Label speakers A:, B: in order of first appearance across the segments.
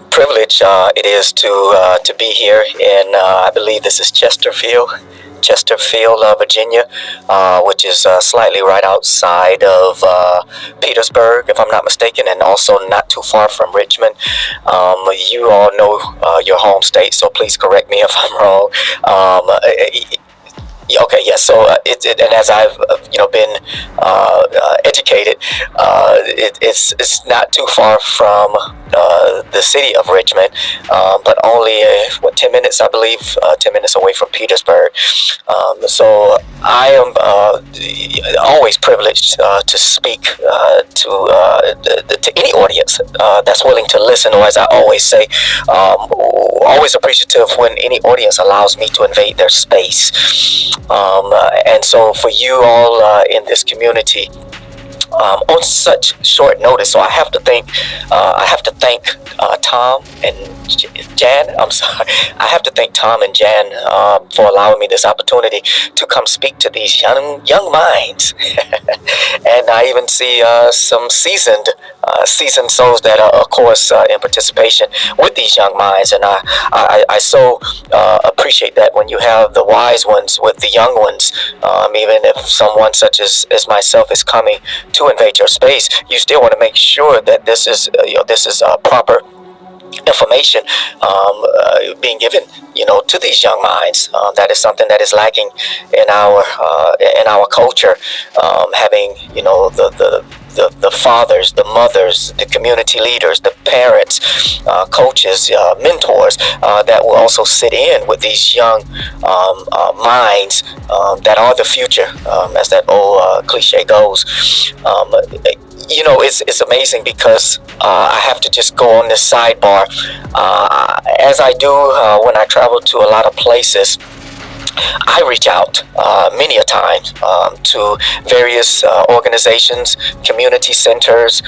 A: privilege it is to be here in I believe this is Chesterfield, Virginia, which is slightly right outside of Petersburg, if I'm not mistaken, and also not too far from Richmond. You all know your home state, so please correct me if I'm wrong. Okay, yes. So and as I've been educated, it's not too far from the city of Richmond, but only 10 minutes, I believe, 10 minutes away from Petersburg. So I am always privileged to speak to any audience that's willing to listen, or as I always say, always appreciative when any audience allows me to invade their space. And so for you all in this community, on such short notice, so I have to thank Tom and Jan. I'm sorry, I have to thank Tom and Jan for allowing me this opportunity to come speak to these young minds. And I even see some seasoned souls that are, of course, in participation with these young minds, and I so appreciate that when you have the wise ones with the young ones. Even if someone such as myself is coming to invade your space, you still want to make sure that this is proper information being given to these young minds. That is something that is lacking in our culture. Having the fathers, the mothers, the community leaders, the parents, coaches, mentors that will also sit in with these young minds that are the future, as that old cliche goes. It's amazing because I have to just go on this sidebar. As I do when I travel to a lot of places, I reach out many a time to various organizations, community centers,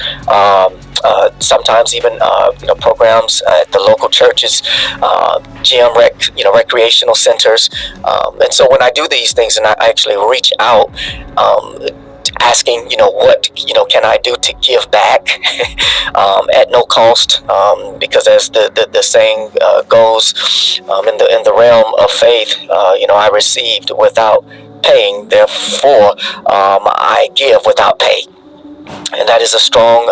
A: sometimes even programs at the local churches, recreational centers, and so when I do these things and I actually reach out, asking what can I do to give back at no cost, because as the saying goes, in the realm of faith, I received without paying, therefore I give without pay, and that is a strong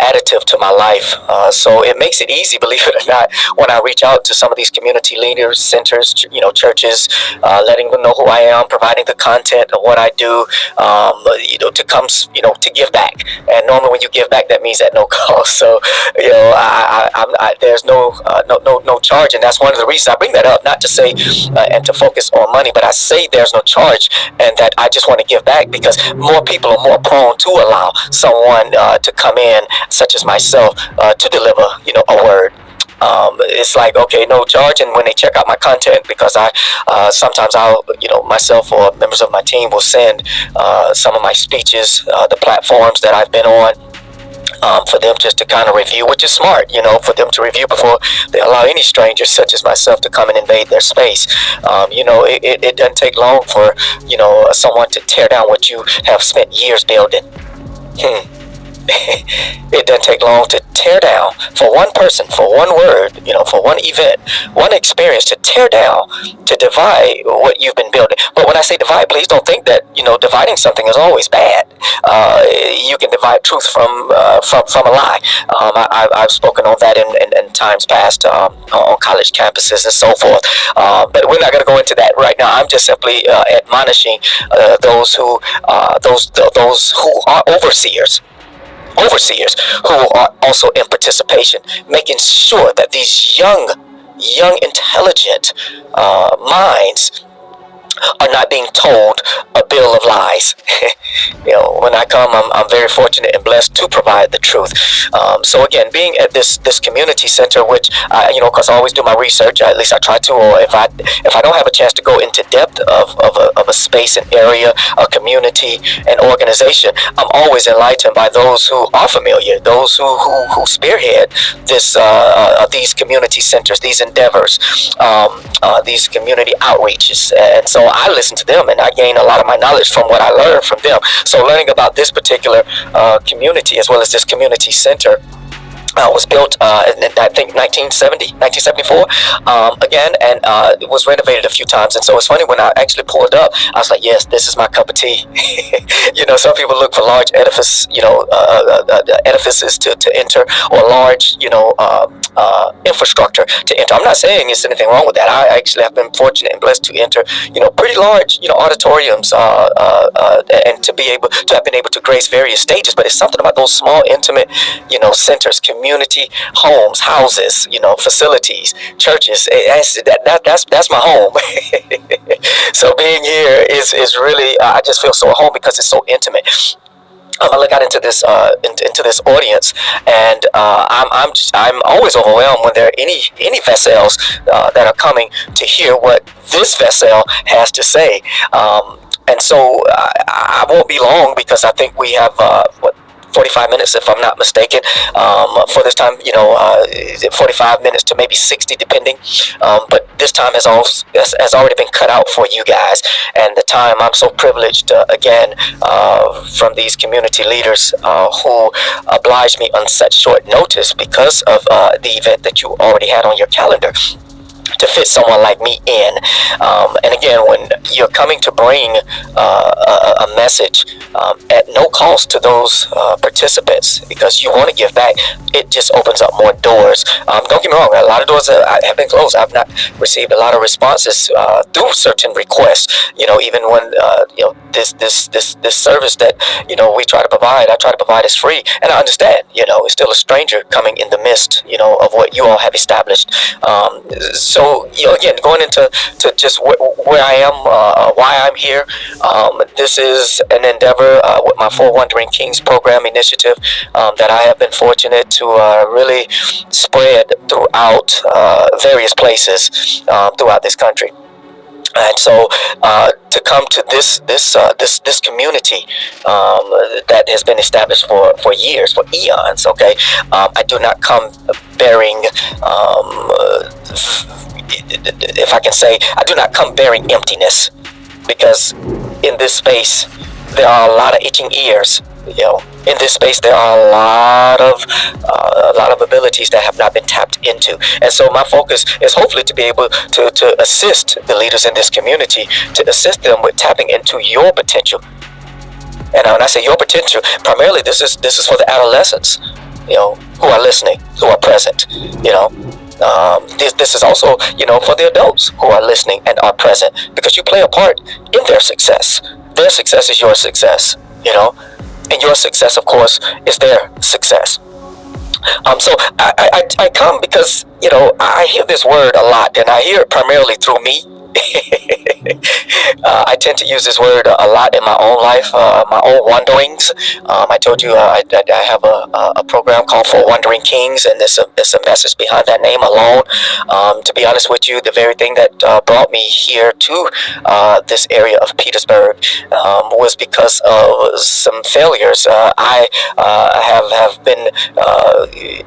A: additive to my life. So it makes it easy, believe it or not, when I reach out to some of these community leaders, centers, churches, letting them know who I am, providing the content of what I do, to come, to give back. And normally when you give back, that means at no cost. So, there's no charge, and that's one of the reasons I bring that up, not to say and to focus on money, but I say there's no charge, and that I just want to give back because more people are more prone to allow someone to come in, such as myself, to deliver, a word. It's like, okay, no charge, and when they check out my content, because I sometimes I'll, myself or members of my team will send some of my speeches, the platforms that I've been on, for them just to kind of review, which is smart, for them to review before they allow any strangers such as myself to come and invade their space. It doesn't take long for, someone to tear down what you have spent years building. It doesn't take long to tear down, for one person, for one word, for one event, one experience, to tear down, to divide what you've been building. But when I say divide, please don't think that dividing something is always bad. You can divide truth from a lie. I've spoken on that in times past, on college campuses and so forth. But we're not going to go into that right now. I'm just simply admonishing those who are overseers who are also in participation, making sure that these young intelligent minds are not being told a bill of lies. When I come, I'm very fortunate and blessed to provide the truth. So again, being at this community center, which because I always do my research, at least I try to, or if I don't have a chance to go into depth of a space, an area, a community, an organization, I'm always enlightened by those who are familiar, those who spearhead these community centers, these endeavors, these community outreaches, and so I listen to them and I gain a lot of my knowledge from what I learned from them. So learning about this particular community, as well as this community center, was built in I think 1970, 1974 again, and it was renovated a few times. And so it's funny, when I actually pulled up, I was like, yes, this is my cup of tea. Some people look for large edifices to enter, or large infrastructure to enter. I'm not saying there's anything wrong with that. I actually have been fortunate and blessed to enter pretty large auditoriums, and to have been able to grace various stages. But it's something about those small, intimate centers, community homes, houses, facilities, churches. That's my home. So being here is really, I just feel so at home because it's so intimate. I look out into this audience, and I'm always overwhelmed when there are any vessels that are coming to hear what this vessel has to say. And so I won't be long, because I think we have 45 minutes, if I'm not mistaken, for this time. 45 minutes to maybe 60, depending. But this time has already been cut out for you guys, and the time, I'm so privileged again from these community leaders who obliged me on such short notice because of the event that you already had on your calendar, to fit someone like me in. And again, when you're coming to bring a message at no cost to those participants, because you want to give back, it just opens up more doors. Don't get me wrong, a lot of doors have been closed. I've not received a lot of responses through certain requests. Even when this service that we try to provide, I try to provide is free, and I understand. It's still a stranger coming in the midst of what you all have established. So again, going into just where I am, why I'm here. This is an endeavor with my For Wandering Kings program initiative that I have been fortunate to really spread throughout various places throughout this country. And so to come to this community that has been established for years, for eons. Okay, I do not come bearing, if I can say, I do not come bearing emptiness, because in this space there are a lot of itching ears. In this space there are a lot of abilities that have not been tapped into. And so my focus is hopefully to be able to assist the leaders in this community, to assist them with tapping into your potential. And when I say your potential, primarily this is for the adolescents, who are listening, who are present. This is also, for the adults who are listening and are present, because you play a part in their success. Their success is your success, and your success, of course, is their success. So I come because, I hear this word a lot, and I hear it primarily through me. I tend to use this word a lot in my own life, my own wanderings. I told you I have a program called For Wandering Kings, and there's a message behind that name alone. To be honest with you, the very thing that brought me here to this area of Petersburg was because of some failures I have been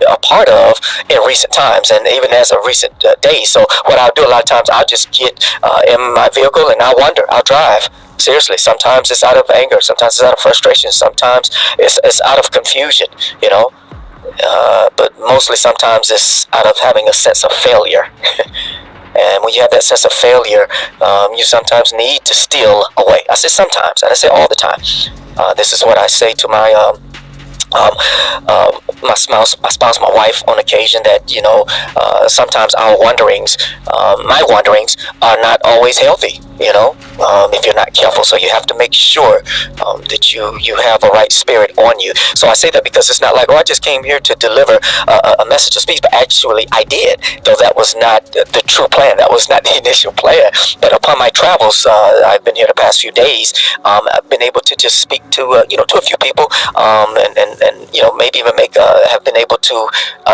A: a part of in recent times, and even as of recent days. So what I'll do a lot of times, I'll just get in my vehicle and I'll wander, I'll drive. Seriously, sometimes it's out of anger, sometimes it's out of frustration, sometimes it's out of confusion, but mostly sometimes it's out of having a sense of failure. And when you have that sense of failure, you sometimes need to steal away. I say sometimes, and I say all the time. This is what I say to my spouse, my wife, on occasion, that sometimes our wanderings, my wanderings, are not always healthy. If you're not careful, so you have to make sure that you have a right spirit on you. So I say that because it's not like, I just came here to deliver a message of peace, but actually I did, though that was not the true plan. That was not the initial plan. But upon my travels, I've been here the past few days. I've been able to just speak to to a few people, and maybe even have been able to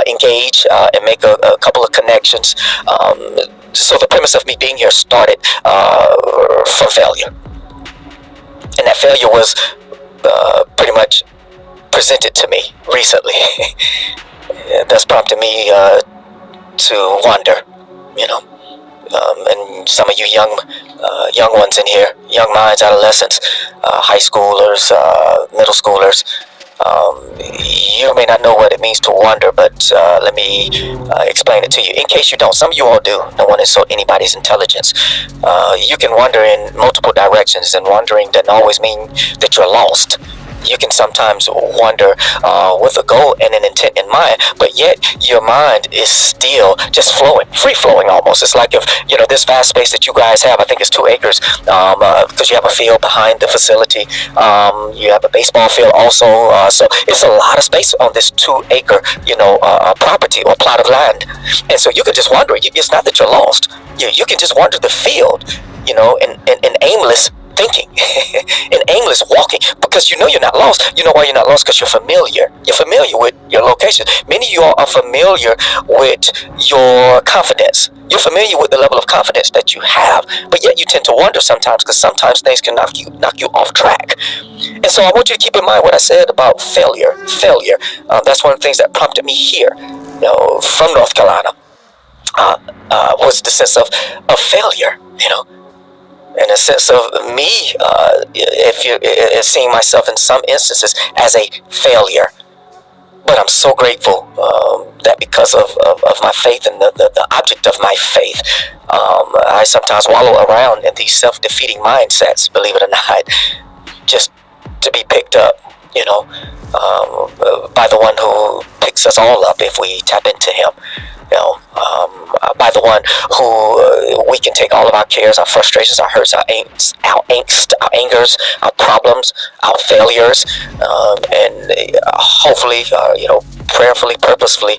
A: engage and make a couple of connections. So the premise of me being here started from failure, and that failure was pretty much presented to me recently. That's prompted me to wonder, and some of you young ones in here, young minds, adolescents, high schoolers, middle schoolers, You may not know what it means to wonder, but let me explain it to you. In case you don't, some of you all do. Don't want to insult anybody's intelligence. You can wander in multiple directions, and wandering doesn't always mean that you're lost. You can sometimes wander with a goal and an intent in mind, but yet your mind is still just flowing, free flowing almost. It's like if, this vast space that you guys have, I think it's 2 acres, because you have a field behind the facility. You have a baseball field also. So it's a lot of space on this 2-acre, property or plot of land. And so you can just wander. It's not that you're lost. You can just wander the field, in aimless thinking and aimless walking, because you're not lost. You know why you're not lost? Because you're familiar. You're familiar with your location. Many of you all are familiar with your confidence. You're familiar with the level of confidence that you have, but yet you tend to wonder sometimes, because sometimes things can knock you off track. And so I want you to keep in mind what I said about failure. That's one of the things that prompted me here, from North Carolina, was the sense of failure, in a sense of me, if you're seeing myself in some instances as a failure. But I'm so grateful that because of my faith and the object of my faith, I sometimes wallow around in these self-defeating mindsets, believe it or not, just to be picked up, by the one who picks us all up if we tap into him. By the one who we can take all of our cares, our frustrations, our hurts, our angst, our angers, our problems, our failures, and hopefully, prayerfully, purposefully,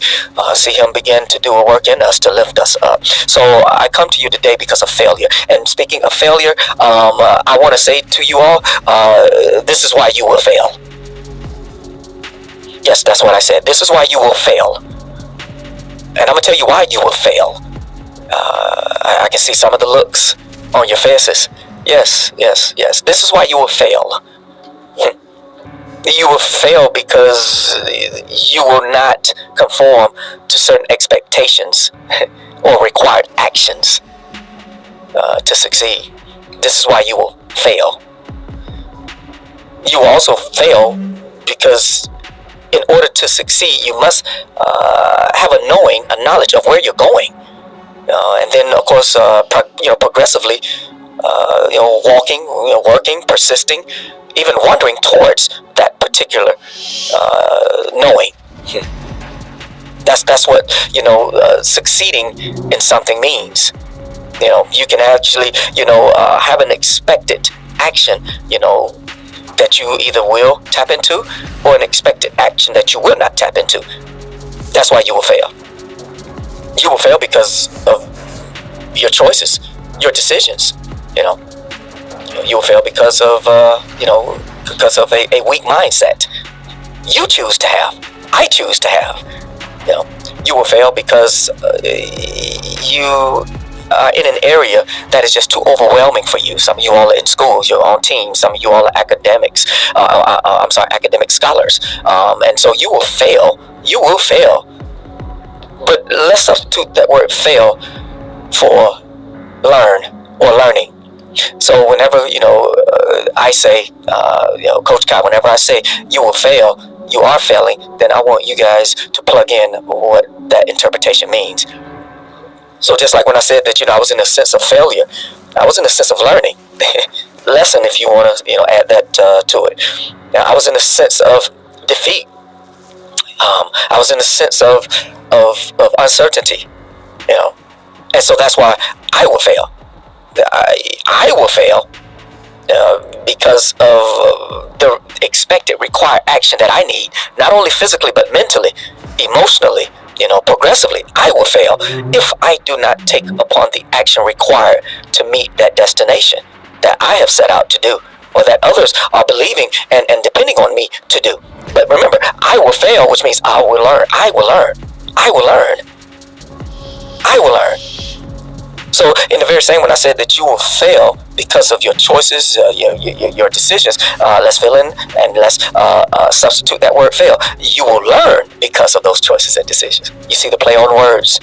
A: see him begin to do a work in us to lift us up. So I come to you today because of failure. And speaking of failure, I want to say to you all, this is why you will fail. Yes, that's what I said. This is why you will fail. And I'm going to tell you why you will fail. I can see some of the looks on your faces. Yes. This is why you will fail. You will fail because you will not conform to certain expectations or required actions to succeed. This is why you will fail. You will also fail because in order to succeed, you must have a knowledge of where you're going, and then, of course, progressively, walking, working, persisting, even wandering towards that particular knowing. That's what succeeding in something means. You can actually have an expected action, that you either will tap into, or an expected action that you will not tap into. That's why you will fail. You will fail because of your choices, your decisions. You will fail because of a weak mindset. You choose to have. I choose to have. You will fail because you in an area that is just too overwhelming for you. Some of you all are in schools, you're on teams. Some of you all are academics. Academic scholars. And so you will fail. You will fail. But let's substitute that word fail for learn or learning. So whenever, I say, Coach Kai, whenever I say you will fail, you are failing, then I want you guys to plug in what that interpretation means. So just like when I said that, I was in a sense of failure, I was in a sense of learning. Lesson, if you want to, add that to it. Now, I was in a sense of defeat. I was in a sense of uncertainty, and so that's why I will fail. I will fail because of the expected required action that I need, not only physically but mentally, emotionally. Progressively, I will fail if I do not take upon the action required to meet that destination that I have set out to do, or that others are believing and depending on me to do. But remember, I will fail, which means I will learn. I will learn. I will learn. I will learn. So in the very same, when I said that you will fail because of your choices, your decisions, let's fill in and let's substitute that word fail. You will learn because of those choices and decisions. You see the play on words?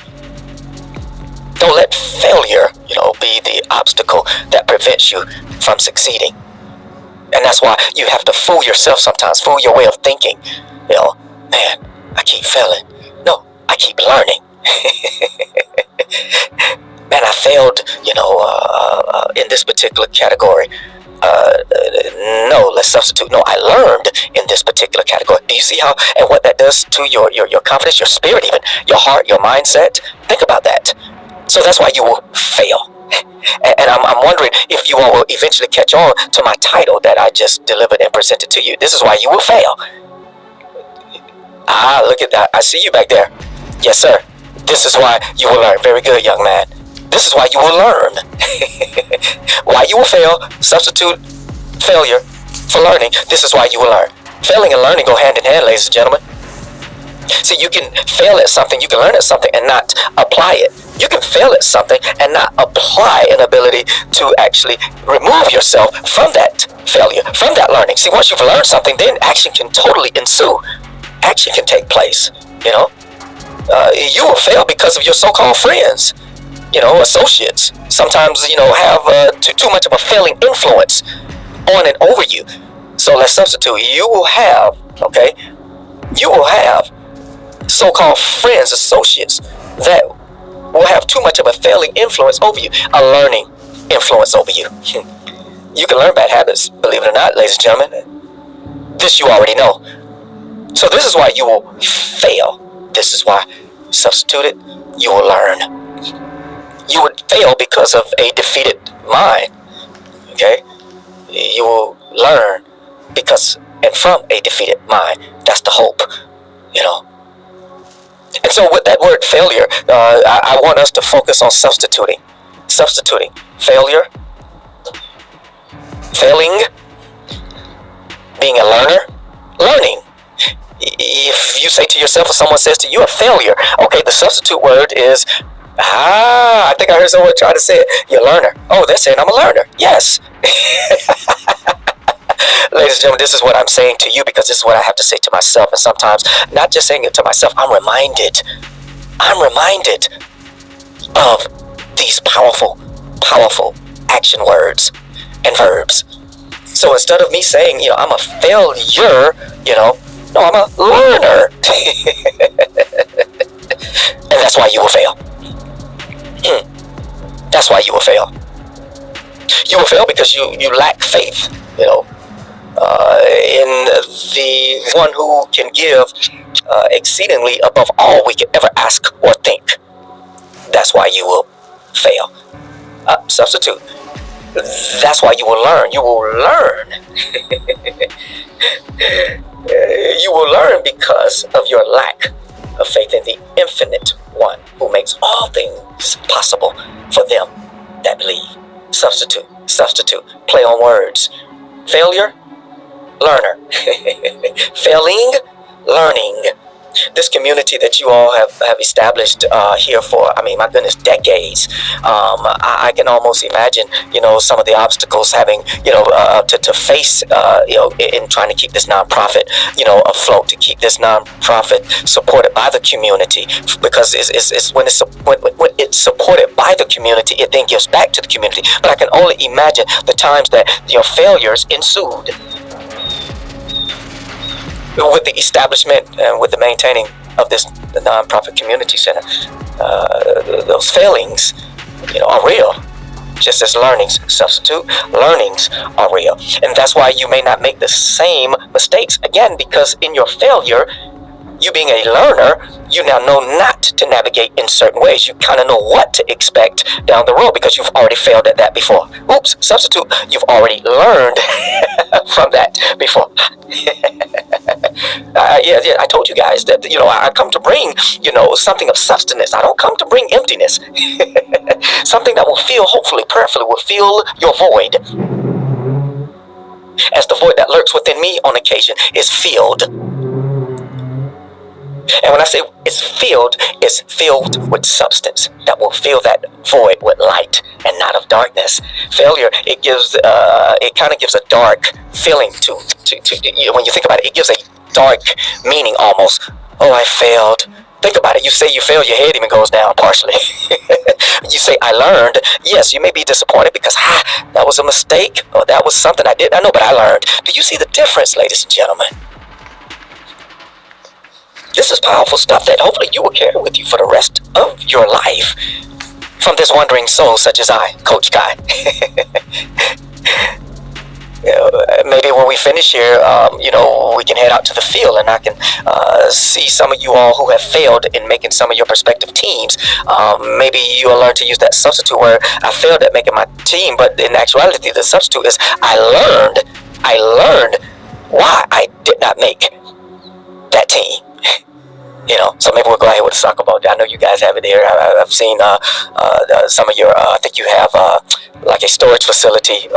A: Don't let failure, be the obstacle that prevents you from succeeding. And that's why you have to fool yourself sometimes, fool your way of thinking. Man, keep failing. No, I keep learning. Man, I failed, in this particular category. No, let's substitute. No, I learned in this particular category. Do you see how and what that does to your confidence, your spirit, even your heart, your mindset? Think about that. So that's why you will fail. And I'm wondering if you all will eventually catch on to my title that I just delivered and presented to you. This is why you will fail. Ah, look at that. I see you back there. Yes, sir. This is why you will learn. Very good, young man. This is why you will learn. Why you will fail, substitute failure for learning. This is why you will learn. Failing and learning go hand in hand, ladies and gentlemen. See, you can fail at something, you can learn at something and not apply it. You can fail at something and not apply an ability to actually remove yourself from that failure, from that learning. See, once you've learned something, then action can totally ensue. Action can take place, you will fail because of your so-called friends, associates. Sometimes, have too much of a failing influence on and over you. So let's substitute. You will have so-called friends, associates that will have too much of a failing influence over you, a learning influence over you. You can learn bad habits, believe it or not, ladies and gentlemen. This you already know. So this is why you will fail. This is why, substitute it, you will learn. You would fail because of a defeated mind. Okay? You will learn because and from a defeated mind. That's the hope, And so with that word failure, I want us to focus on substituting. Substituting. Failure. Failing. Being a learner. Learning. If you say to yourself or someone says to you a failure, okay, the substitute word is, I think I heard someone try to say it, you're a learner. Oh, they're saying I'm a learner. Yes. Ladies and gentlemen, this is what I'm saying to you because this is what I have to say to myself. And sometimes, not just saying it to myself, I'm reminded of these powerful action words and verbs. So instead of me saying, I'm a failure, no, I'm a learner. And that's why you will fail. That's why you will fail. You will fail because you lack faith, in the one who can give exceedingly above all we can ever ask or think. That's why you will fail. Substitute. That's why you will learn. You will learn. You will learn because of your lack of faith in the infinite one who makes all things possible for them that believe. Substitute. Play on words. Failure, learner. Failing, learning. This community that you all have established here for, my goodness, decades. I can almost imagine, some of the obstacles having, to face, in trying to keep this nonprofit, afloat, to keep this nonprofit supported by the community. Because it's when it's supported by the community, it then gives back to the community. But I can only imagine the times that your failures ensued. With the establishment and with the maintaining of the nonprofit community center, those failings, are real. Just as learnings, substitute, learnings are real. And that's why you may not make the same mistakes again, because in your failure, you being a learner, you now know not to navigate in certain ways. You kind of know what to expect down the road because you've already failed at that before. Oops, substitute, you've already learned from that before. I told you guys that, I come to bring, something of substance. I don't come to bring emptiness. Something that will fill, hopefully, prayerfully, will fill your void. As the void that lurks within me on occasion is filled. And when I say it's filled with substance that will fill that void with light and not of darkness. Failure, it kind of gives a dark feeling to when you think about it. It gives a dark meaning almost. Oh, I failed. Think about it. You say you failed, your head even goes down partially. You say, I learned. Yes, you may be disappointed because, that was a mistake, or that was something I did. I know, but I learned. Do you see the difference, ladies and gentlemen? This is is powerful stuff that hopefully you will carry with you for the rest of your life from this wandering soul such as I, Coach Kai. Maybe when we finish here, we can head out to the field and I can see some of you all who have failed in making some of your prospective teams. Maybe you'll learn to use that substitute where I failed at making my team, but in actuality, the substitute is I learned why I did not make that team. So maybe we'll go ahead with a soccer ball. I know you guys have it here. I've seen some of your, I think you have like a storage facility.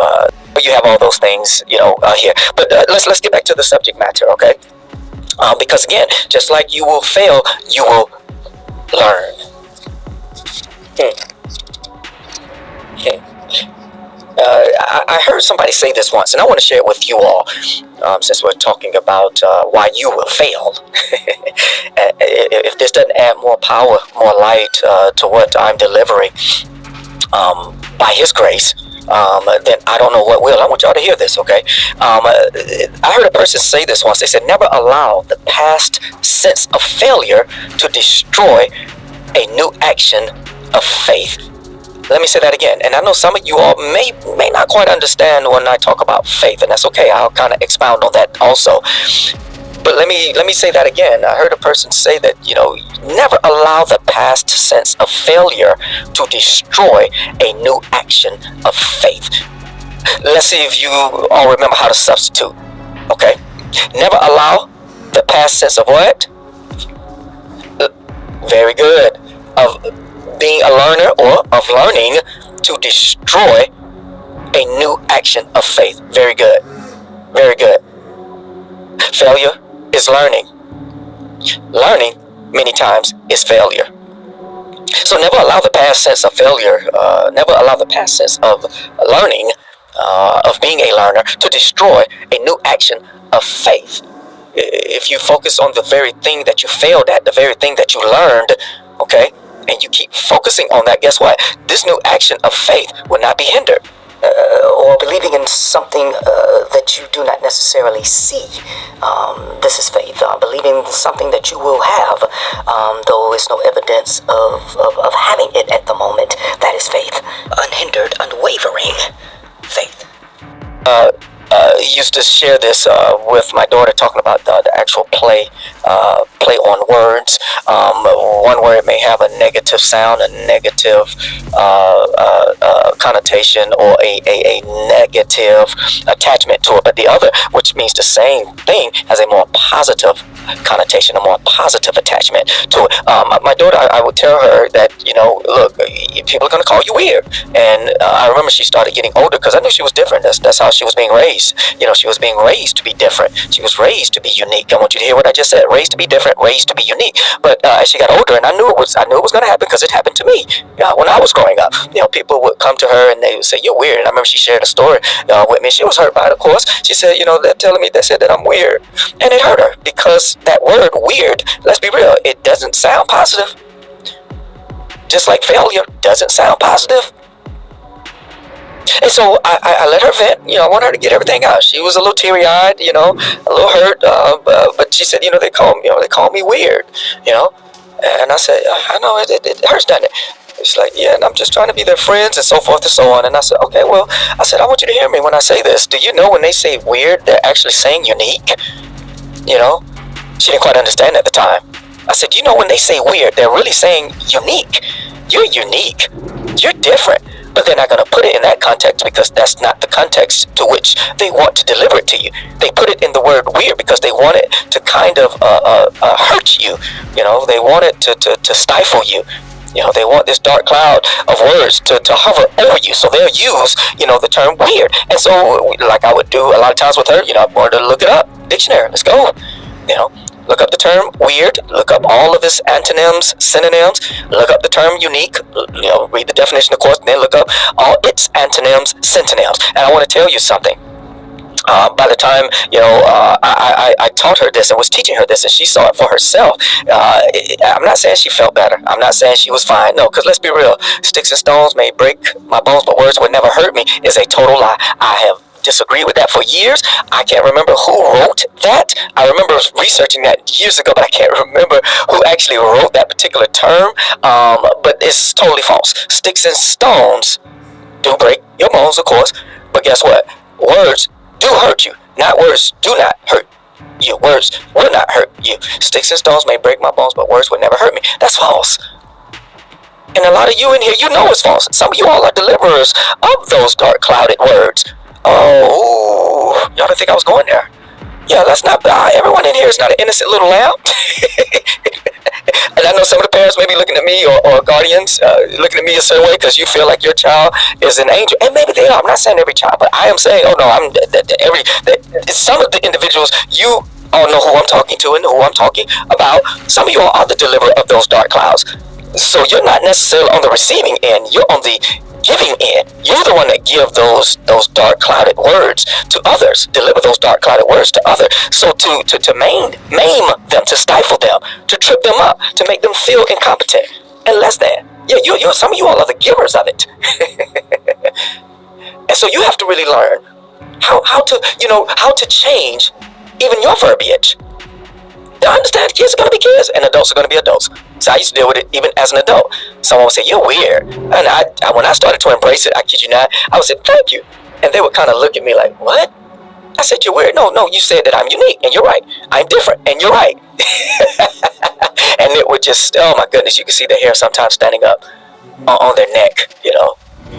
A: You have all those things, here. But let's get back to the subject matter, okay? Because again, just like you will fail, you will learn. I heard somebody say this once, and I want to share it with you all, since we're talking about why you will fail. If this doesn't add more power, more light to what I'm delivering by His grace, then I don't know what will. I want y'all to hear this, okay? I heard a person say this once. They said, never allow the past sense of failure to destroy a new action of faith. Let me say that again. And I know some of you all may not quite understand when I talk about faith, and that's okay. I'll kind of expound on that also. But let me say that again. I heard a person say that, never allow the past sense of failure to destroy a new action of faith. Let's see if you all remember how to substitute. Okay? Never allow the past sense of what? Very good. Of being a learner or of learning to destroy a new action of faith. Very good. Very good. Failure is learning. Learning many times is failure. So never allow the past sense of failure, never allow the past sense of learning, of being a learner, to destroy a new action of faith. If you focus on the very thing that you failed at, the very thing that you learned, okay, and you keep focusing on that, guess what? This new action of faith will not be hindered. Or believing in something that you do not necessarily see. This is faith. Believing something that you will have, though it's no evidence of having it at the moment. That is faith. Unhindered, unwavering faith. Used to share this with my daughter, talking about the actual play on words. One word may have a negative sound, a negative connotation, or a negative attachment to it, but the other, which means the same thing, has a more positive connotation, a more positive attachment to it. My daughter, I would tell her that, look, people are going to call you weird. And I remember she started getting older because I knew she was different. That's how she was being raised. She was being raised to be different. She was raised to be unique. I want you to hear what I just said. Raised to be different, raised to be unique. But as she got older, and I knew it was going to happen because it happened to me when I was growing up. People would come to her and they would say, "You're weird." And I remember she shared a story with me. She was hurt by it, of course. She said, they're telling me, they said that I'm weird. And it hurt her because that word weird, let's be real, it doesn't sound positive. Just like failure doesn't sound positive. And so I let her vent. I want her to get everything out. She was a little teary-eyed, a little hurt. But she said, they call me weird, And I said, I know it hurts, doesn't it? She's like, yeah, and I'm just trying to be their friends and so forth and so on. And I said, okay, well, I want you to hear me when I say this. Do you know when they say weird, they're actually saying unique? She didn't quite understand at the time. I said, when they say weird, they're really saying unique. You're unique. You're different. But they're not going to put it in that context because that's not the context to which they want to deliver it to you. They put it in the word weird because they want it to kind of hurt you. They want it to stifle you. They want this dark cloud of words to hover over you. So they'll use, the term weird. And so, like I would do a lot of times with her, I wanted to look it up. Dictionary, let's go. Look up the term weird, look up all of its antonyms, synonyms, look up the term unique, read the definition, of course, then look up all its antonyms, synonyms. And I want to tell you something. By the time, I taught her this and was teaching her this and she saw it for herself, I'm not saying she felt better. I'm not saying she was fine. No, because let's be real. Sticks and stones may break my bones, but words would never hurt me is a total lie. I have disagreed with that for years. I can't remember who wrote that. I remember researching that years ago, but I can't remember who actually wrote that particular term. But it's totally false. Sticks and stones do break your bones, of course, but guess what? Words do hurt you. Not words do not hurt you. Words will not hurt you. Sticks and stones may break my bones, but words would never hurt me. That's false. And a lot of you in here, you know it's false. Some of you all are deliverers of those dark, clouded words. Oh, y'all didn't think I was going there? Yeah, let's not. Everyone in here is not an innocent little lamb. And I know some of the parents may be looking at me, or guardians looking at me a certain way because you feel like your child is an angel, and maybe they are. I'm not saying every child, but I am saying, oh no, some of the individuals, you all know who I'm talking to and who I'm talking about. Some of you all are the deliverer of those dark clouds. So you're not necessarily on the receiving end, you're on the giving end. You're the one that give those dark clouded words to others, deliver those dark clouded words to others. So to maim them, to stifle them, to trip them up, to make them feel incompetent and less than. Yeah, some of you all are the givers of it. And so you have to really learn how to change even your verbiage. I understand kids are going to be kids and adults are going to be adults. So I used to deal with it even as an adult. Someone would say, you're weird. And when I started to embrace it, I kid you not, I would say, thank you. And they would kind of look at me like, what? I said, you're weird. No, you said that I'm unique and you're right. I'm different and you're right. And it would just, oh my goodness, you can see the hair sometimes standing up on their neck,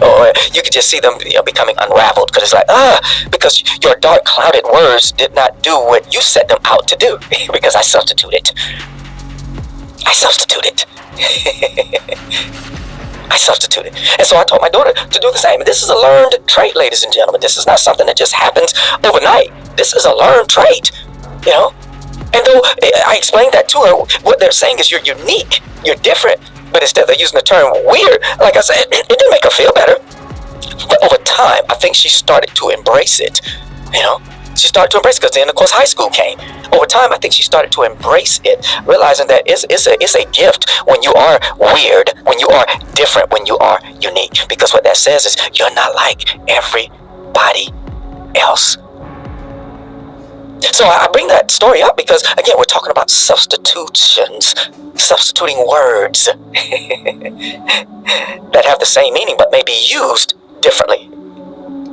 A: Or you could just see them becoming unraveled because it's like, because your dark clouded words did not do what you set them out to do because I substituted. I substituted. And so I told my daughter to do the same. And this is a learned trait, ladies and gentlemen. This is not something that just happens overnight. This is a learned trait, And though I explained that to her, what they're saying is you're unique, you're different. But instead of using the term weird, like I said, it didn't make her feel better. But over time, I think she started to embrace it. She started to embrace it because then, of course, high school came. Over time, I think she started to embrace it, realizing that it's a gift when you are weird, when you are different, when you are unique. Because what that says is you're not like everybody else. So I bring that story up because, again, we're talking about substitutions, substituting words that have the same meaning but may be used differently.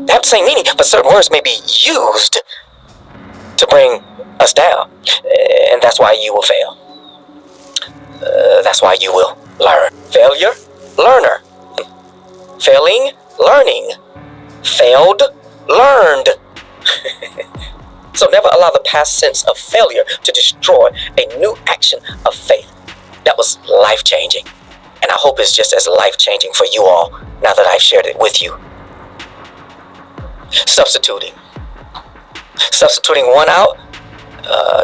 A: They have the same meaning, but certain words may be used to bring us down. And that's why you will fail. That's why you will learn. Failure, learner. Failing, learning. Failed, learned. So never allow the past sense of failure to destroy a new action of faith that was life-changing. And I hope it's just as life-changing for you all now that I've shared it with you. Substituting one out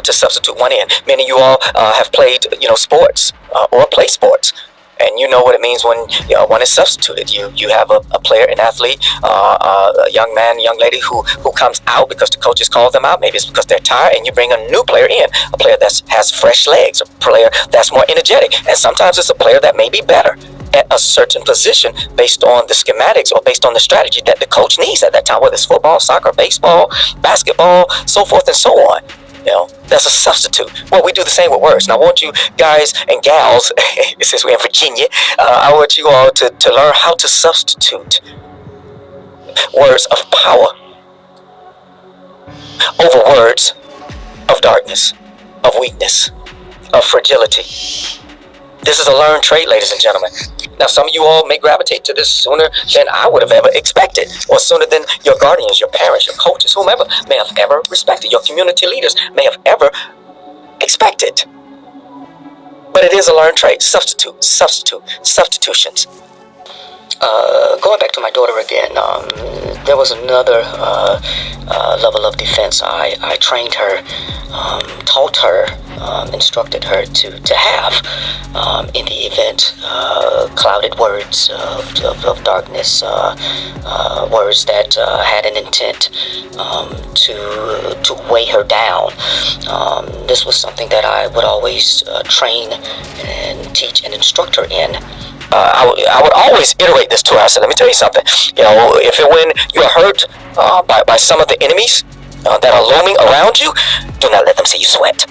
A: to substitute one in. Many of you all have played, sports or play sports. And you know what it means when one is substituted. You have a player, an athlete, a young man, young lady who comes out because the coaches call them out. Maybe it's because they're tired, and you bring a new player in, a player that has fresh legs, a player that's more energetic. And sometimes it's a player that may be better at a certain position based on the schematics or based on the strategy that the coach needs at that time, whether it's football, soccer, baseball, basketball, so forth and so on. That's a substitute. Well, we do the same with words. Now, I want you guys and gals, since we're in Virginia, I want you all to learn how to substitute words of power over words of darkness, of weakness, of fragility. This is a learned trait, ladies and gentlemen. Now, some of you all may gravitate to this sooner than I would have ever expected, or sooner than your guardians, your parents, your coaches, whomever may have ever respected, your community leaders may have ever expected. But it is a learned trait. Substitutions. Going back to my daughter again, there was another level of defense I trained her, taught her, instructed her to have in the event clouded words of darkness, words that had an intent to weigh her down. This was something that I would always train and teach and instruct her in. I would always iterate this to her. I said, let me tell you something. If and when you are hurt by some of the enemies that are looming around you, do not let them see you sweat.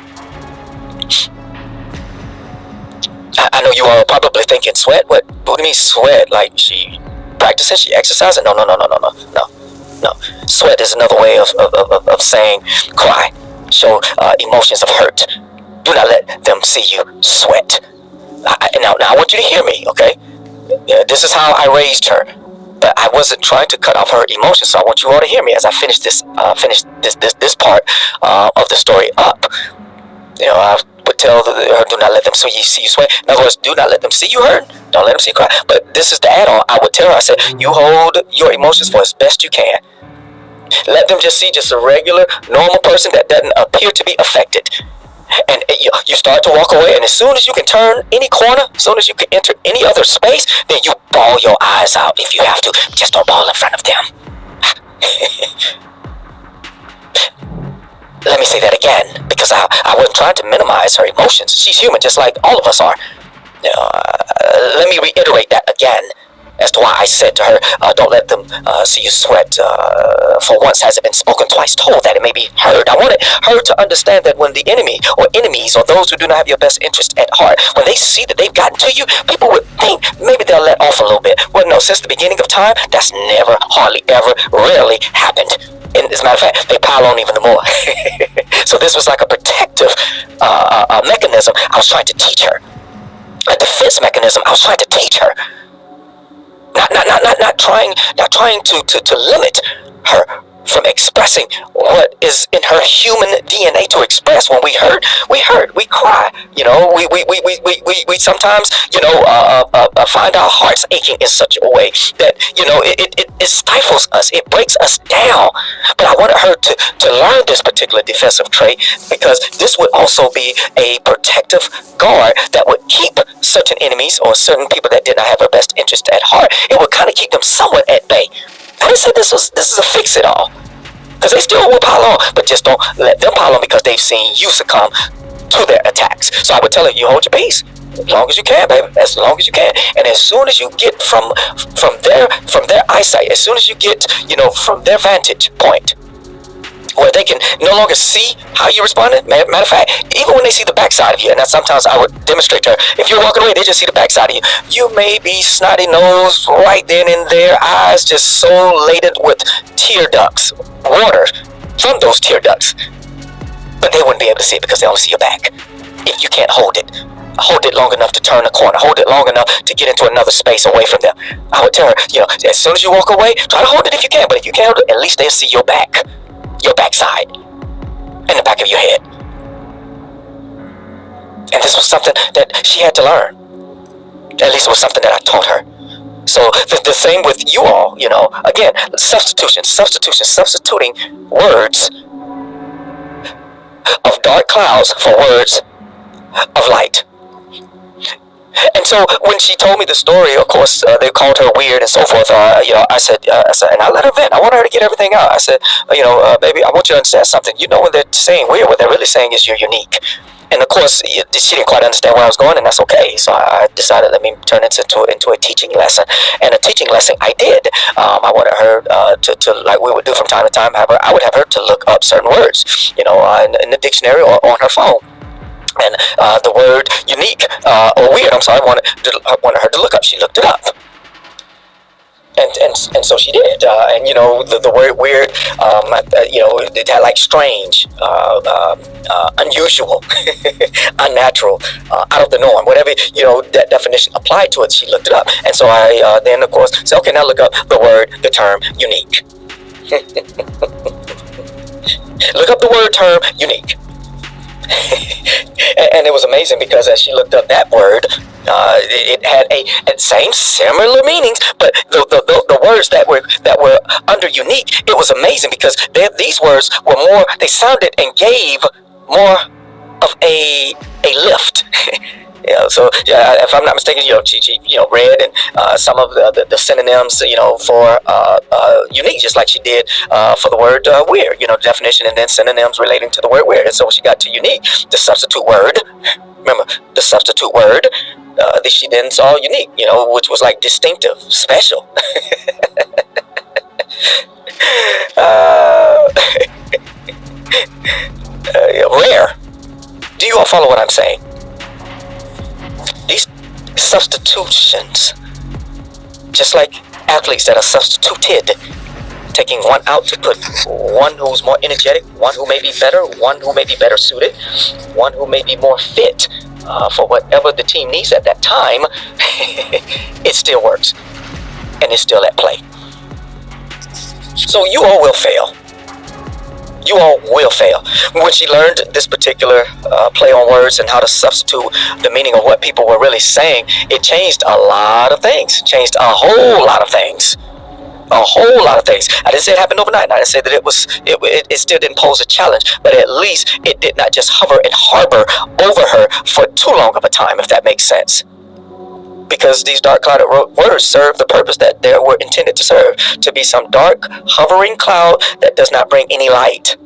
A: I know you are probably thinking, sweat? What do you mean sweat? Like she practices, she exercises? No. Sweat is another way of saying cry. Show emotions of hurt. Do not let them see you sweat. Now I want you to hear me, okay? This is how I raised her, but I wasn't trying to cut off her emotions. So I want you all to hear me as I finish this part of the story up. I would tell her, do not let them see you sweat. In other words, do not let them see you hurt. Don't let them see you cry. But this is the add-on. I would tell her, I said, you hold your emotions for as best you can. Let them just see just a regular, normal person that doesn't appear to be affected. And you start to walk away, and as soon as you can turn any corner, as soon as you can enter any other space, then you bawl your eyes out if you have to. Just don't bawl in front of them. Let me say that again, because I wasn't trying to minimize her emotions. She's human, just like all of us are. Let me reiterate that again as to why I said to her, don't let them see you sweat. For once has it been spoken, twice told that it may be heard. I wanted her to understand that when the enemy or enemies or those who do not have your best interest at heart, when they see that they've gotten to you, people would think maybe they'll let off a little bit. Well, no, since the beginning of time, that's never, hardly ever, rarely happened. And as a matter of fact, they pile on even more. So this was like a protective mechanism I was trying to teach her. A defense mechanism I was trying to teach her. Not trying to limit her from expressing what is in her human DNA to express. When we hurt, we cry. We sometimes, find our hearts aching in such a way that, it stifles us, it breaks us down. But I wanted her to learn this particular defensive trait, because this would also be a protective guard that would keep certain enemies or certain people that did not have her best interest at heart. It would kind of keep them somewhat at bay. I didn't say this is a fix-it-all, because they still will pile on, but just don't let them pile on because they've seen you succumb to their attacks. So I would tell her, you hold your peace as long as you can, baby, as long as you can. And as soon as you get from their eyesight, as soon as you get from their vantage point, where they can no longer see how you responded. Matter of fact, even when they see the backside of you, and sometimes I would demonstrate to her, if you're walking away, they just see the backside of you. You may be snotty nosed right then and there, eyes just so laden with tear ducts, water from those tear ducts. But they wouldn't be able to see it because they only see your back. If you can't hold it long enough to turn a corner, hold it long enough to get into another space away from them. I would tell her, as soon as you walk away, try to hold it if you can, but if you can't hold it, at least they'll see your back. Your backside and the back of your head. And this was something that she had to learn. At least it was something that I taught her. So the same with you all, again, substituting words of dark clouds for words of light. And so when she told me the story, of course, they called her weird and so forth. I said, and I let her vent. I wanted her to get everything out. I said, baby, I want you to understand something. When they're saying weird, what they're really saying is you're unique. And of course, she didn't quite understand where I was going, and that's okay. So I decided, let me turn this into a teaching lesson. And a teaching lesson I did. I wanted her to, like we would do from time to time, I would have her to look up certain words, in the dictionary or on her phone. And the word unique or weird, I wanted her to look up. She looked it up. And so she did. And the word weird, it had like strange, unusual, unnatural, out of the norm, whatever that definition applied to it. She looked it up. And so I then of course said, okay, now look up the term unique. Look up the term unique. And it was amazing because as she looked up that word, it had a similar meanings, but the words that were under unique, it was amazing because these words were more. They sounded and gave more of a lift. So yeah, if I'm not mistaken, she read and some of the synonyms, for unique, just like she did for the word weird, definition and then synonyms relating to the word weird. And so when she got to unique, the substitute word, remember the substitute word, she then saw unique, which was like distinctive, special. uh, Rare. Do you all follow what I'm saying? These substitutions, just like athletes that are substituted, taking one out to put one who's more energetic, one who may be better, one who may be better suited, one who may be more fit for whatever the team needs at that time, it still works. And it's still at play. So you all will fail. You all will fail. When she learned this particular play on words and how to substitute the meaning of what people were really saying, it changed a lot of things. Changed a whole lot of things. A whole lot of things. I didn't say it happened overnight. I didn't say that it still didn't pose a challenge, but at least it did not just hover and harbor over her for too long of a time, if that makes sense. Because these dark clouded words serve the purpose that they were intended to serve, to be some dark hovering cloud that does not bring any light,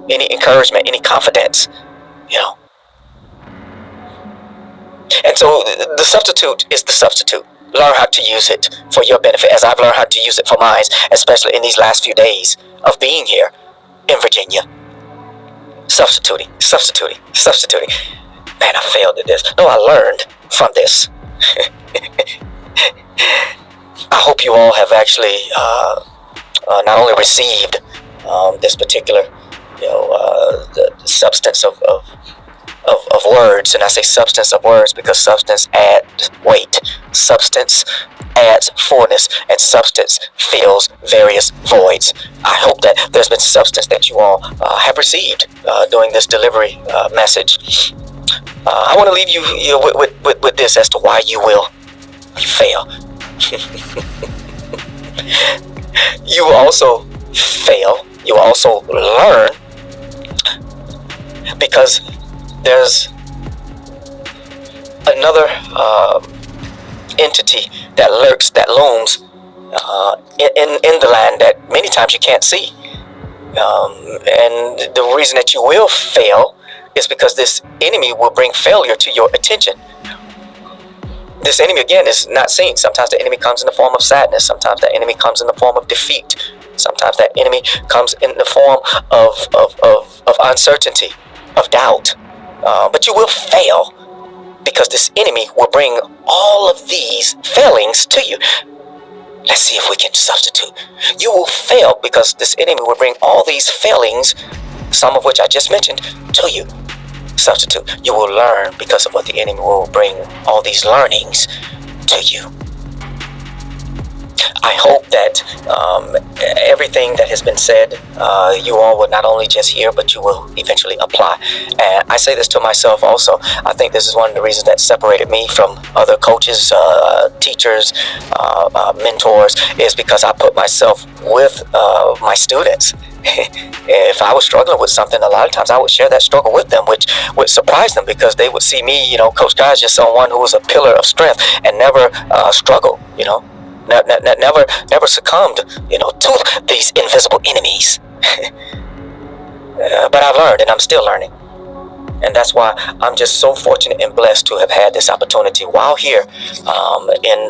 A: any encouragement, any confidence, And so the substitute is the substitute. Learn how to use it for your benefit, as I've learned how to use it for mine, especially in these last few days of being here in Virginia. Substituting. Man, I failed at this. No, I learned from this. I hope you all have actually not only received this particular, the substance of words, and I say substance of words because substance adds weight, substance adds fullness, and substance fills various voids. I hope that there's been substance that you all have received during this delivery message. I want to leave you with this as to why you will fail. You will also fail. You will also learn, because there's another entity that lurks, that looms in the land that many times you can't see. And the reason that you will fail is because this enemy will bring failure to your attention. This enemy, again, is not seen. Sometimes the enemy comes in the form of sadness. Sometimes the enemy comes in the form of defeat. Sometimes that enemy comes in the form of uncertainty, of doubt. But you will fail because this enemy will bring all of these failings to you. Let's see if we can substitute. You will fail because this enemy will bring all these failings, some of which I just mentioned, to you. Substitute. You will learn because of what the enemy will bring all these learnings to you. I hope that everything that has been said, you all will not only just hear, but you will eventually apply. And I say this to myself also. I think this is one of the reasons that separated me from other coaches, teachers, mentors, is because I put myself with my students. If I was struggling with something, a lot of times I would share that struggle with them, which would surprise them, because they would see me, Coach Guy, as just someone who was a pillar of strength and never struggled, never succumbed, to these invisible enemies. But I've learned, and I'm still learning. And that's why I'm just so fortunate and blessed to have had this opportunity while here in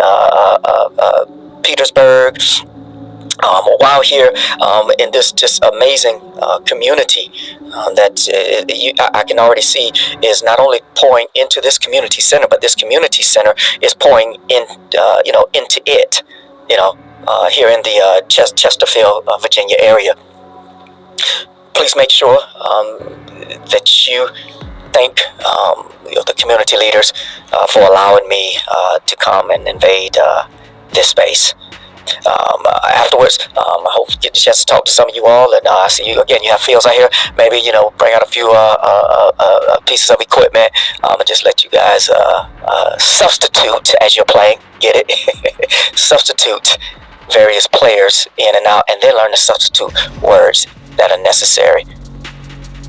A: Petersburg, while here in this just amazing community that I can already see is not only pouring into this community center, but this community center is pouring in, into it, here in the Chesterfield, Virginia area. Please make sure that you thank the community leaders for allowing me to come and invade this space. Afterwards, I hope you get the chance to talk to some of you all, and I see you again. You have fields out here. Maybe bring out a few pieces of equipment, and just let you guys substitute as you're playing. Get it? Substitute various players in and out, and then learn to substitute words that are necessary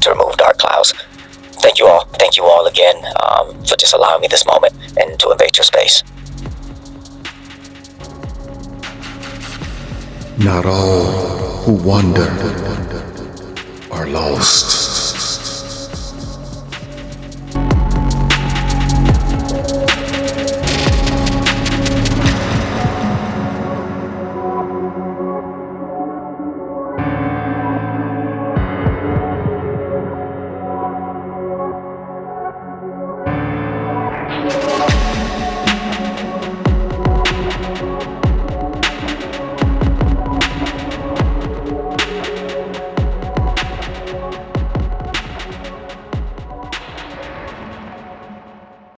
A: to remove dark clouds. Thank you all. Thank you all again for just allowing me this moment and to invade your space.
B: Not all who wander are lost.